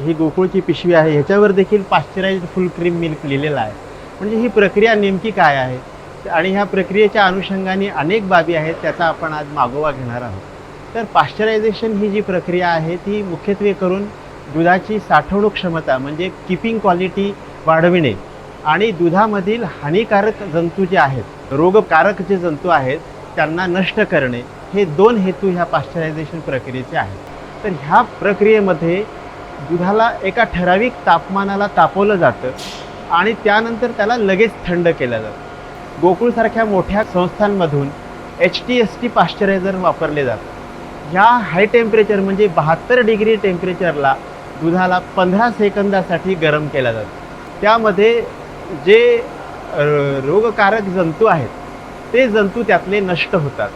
ही गोकुळची पिशवी आहे, ह्याच्यावर देखील पाश्चराइज्ड फुल क्रीम मिल्क लिहिलेलं आहे. म्हणजे ही प्रक्रिया नेमकी काय आहे आणि ह्या प्रक्रियेच्या अनुषंगाने अनेक बाबी आहेत, त्याचा आपण आज मागोवा घेणार आहोत. तर पाश्चरायझेशन ही जी प्रक्रिया आहे ती मुख्यत्वे करून दुधाची साठवणूक क्षमता म्हणजे कीपिंग क्वालिटी वाढविणे आणि दुधामधील हानिकारक जंतू जे आहेत, रोगकारक जे जंतू आहेत त्यांना नष्ट करणे, हे 2 हेतू ह्या पाश्चरायझेशन प्रक्रियेचे आहेत. तर ह्या प्रक्रियेमध्ये दुधाला एका ठराविक तापमानाला तापवलं जातं आणि त्यानंतर त्याला लगेच थंड केलं जातं. गोकुळसारख्या मोठ्या संस्थांमधून HTST पाश्चरायझर वापरले जातात. ह्या हाय टेम्परेचर म्हणजे 72 डिग्री टेम्परेचरला दुधाला 15 सेकंदासाठी गरम केलं जातं. त्यामध्ये जे रोगकारक जंतू आहेत ते जंतू त्यातले नष्ट होतात.